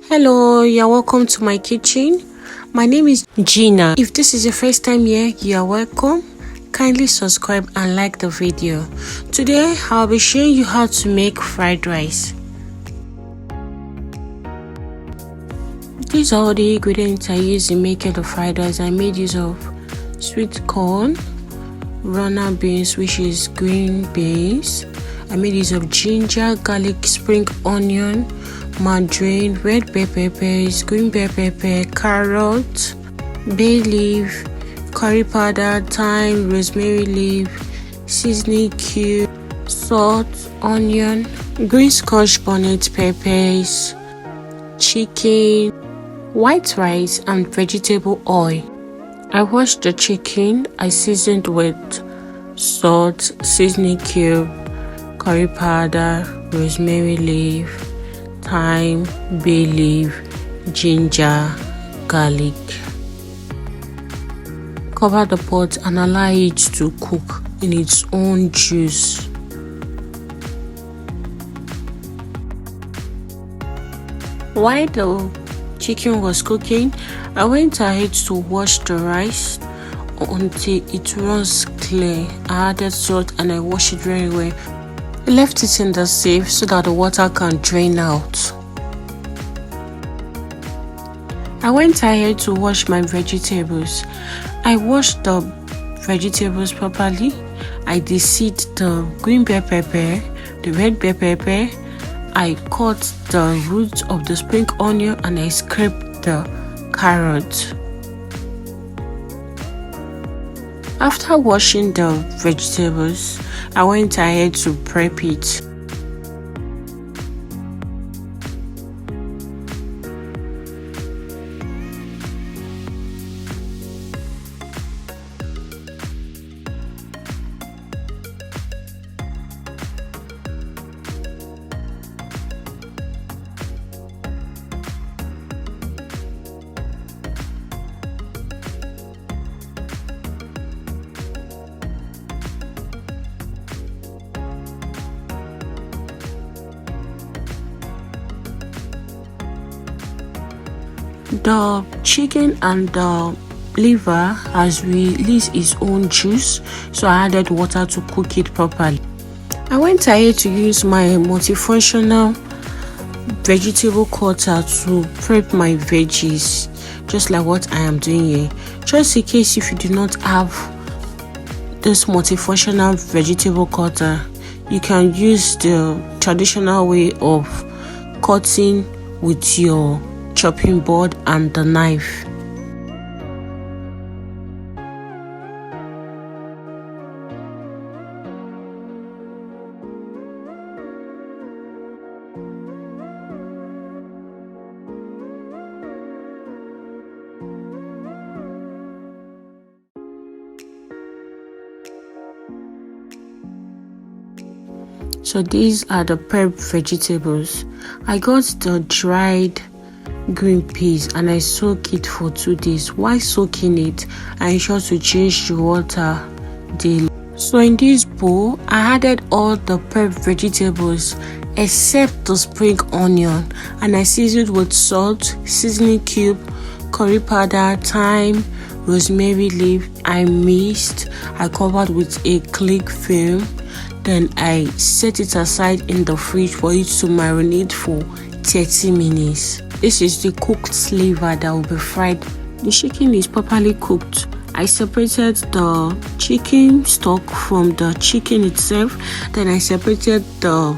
Hello, you're welcome to my kitchen. My name is Gina. If this is your first time here, you are welcome. Kindly subscribe and like the video. Today, I'll be showing you how to make fried rice. These are all the ingredients I use in making the fried rice. I made use of sweet corn, runner beans, which is green beans. I made use of ginger, garlic, spring onion, margarine, red bell peppers, green bell pepper, carrot, bay leaf, curry powder, thyme, rosemary leaf, seasoning cube, salt, onion, green scotch bonnet peppers, chicken, white rice, and vegetable oil. I washed the chicken. I seasoned with salt, seasoning cube, curry powder, rosemary leaf, thyme, bay leaf, ginger, garlic. Cover the pot and allow it to cook in its own juice. While the chicken was cooking, I went ahead to wash the rice until it runs clear. I added salt and I washed it very well. I left it in the sieve so that the water can drain out. I went ahead to wash my vegetables. I washed the vegetables properly. I de-seed the green bell pepper, the red bell pepper. I cut the roots of the spring onion and I scraped the carrot. After washing the vegetables, I went ahead to prep it. The chicken and the liver has released its own juice, so I added water to cook it properly. I went ahead to use my multifunctional vegetable cutter to prep my veggies, just like what I am doing here. Just in case if you do not have this multifunctional vegetable cutter, you can use the traditional way of cutting with your chopping board and the knife. So these are the prepped vegetables. I got the dried green peas and I soak it for 2 days. While soaking it, I ensure to change the water daily. So in this bowl, I added all the prepped vegetables except the spring onion, and I seasoned with salt, seasoning cube, curry powder, thyme, rosemary leaf. I mixed. I covered with a cling film. Then I set it aside in the fridge for it to marinate for 30 minutes. This is the cooked liver that will be fried. The chicken is properly cooked. I separated the chicken stock from the chicken itself. Then I separated the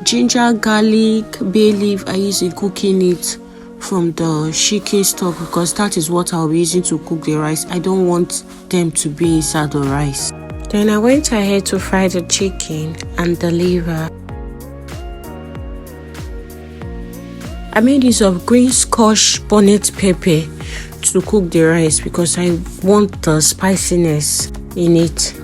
ginger, garlic, bay leaf I used in cooking it from the chicken stock, because that is what I'll be using to cook the rice. I don't want them to be inside the rice. Then I went ahead to fry the chicken and the liver. I made use of green scotch bonnet pepper to cook the rice because I want the spiciness in it.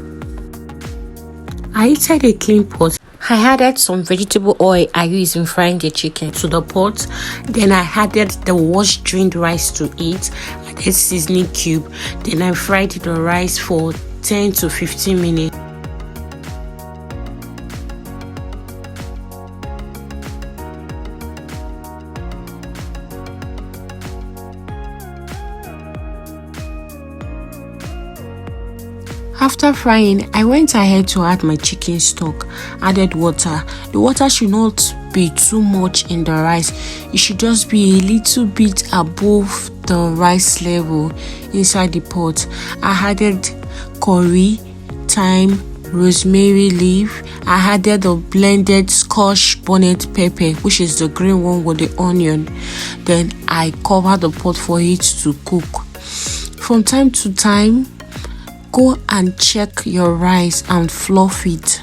I heated a clean pot. I added some vegetable oil I used in frying the chicken to the pot. Then I added the washed drained rice to it. I added seasoning cube. Then I fried the rice for 10 to 15 minutes. After frying, I went ahead to add my chicken stock, added water. The water should not be too much in the rice. It should just be a little bit above the rice level inside the pot. I added curry, thyme, rosemary leaf. I added the blended scotch bonnet pepper, which is the green one with the onion. Then I covered the pot for it to cook. From time to time, go and check your rice and fluff it.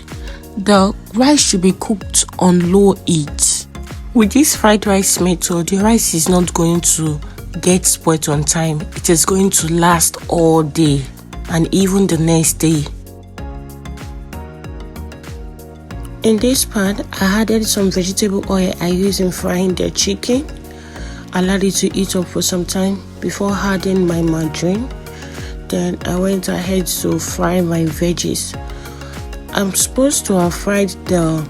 The rice should be cooked on low heat. With this fried rice method, the rice is not going to get spoiled on time. It is going to last all day and even the next day. In this pan, I added some vegetable oil I use in frying the chicken. Allowed it to heat up for some time before adding my margarine. Then I went ahead to fry my veggies. I'm supposed to have fried the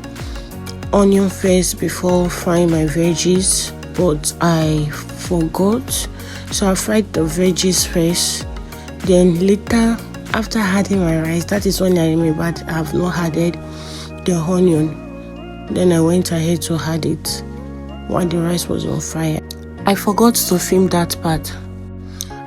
onion first before frying my veggies, but I forgot. So I fried the veggies first. Then later, after adding my rice, that is when I remembered I have not added the onion. Then I went ahead to add it while the rice was on fire. I forgot to film that part.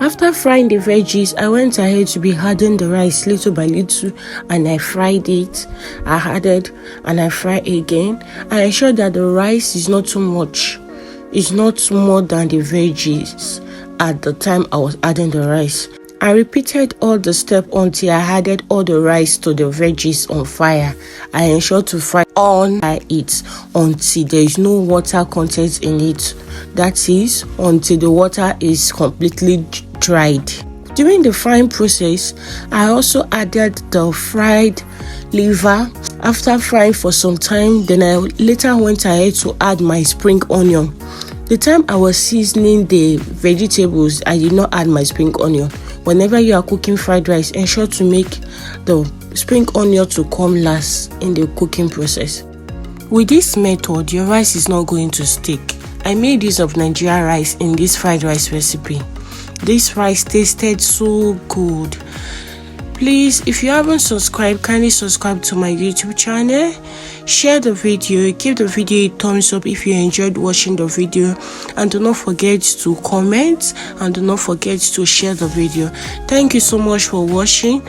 After frying the veggies, I went ahead to be adding the rice little by little, and I fried it. I added and I fried again. I ensured that the rice is not too much. It's not more than the veggies at the time I was adding the rice. I repeated all the steps until I added all the rice to the veggies on fire. I ensured to fry on it until there is no water content in it. That is, until the water is completely dried. During the frying process, I also added the fried liver. After frying for some time, then I later went ahead to add my spring onion. The time I was seasoning the vegetables, I did not add my spring onion. Whenever you are cooking fried rice, ensure to make the spring onion to come last in the cooking process. With this method, your rice is not going to stick. I made use of Nigerian rice in this fried rice recipe. This rice tasted so good. Please, if you haven't subscribed, kindly subscribe to my YouTube channel. Share the video, give the video a thumbs up if you enjoyed watching the video, and do not forget to comment and do not forget to share the video. Thank you so much for watching.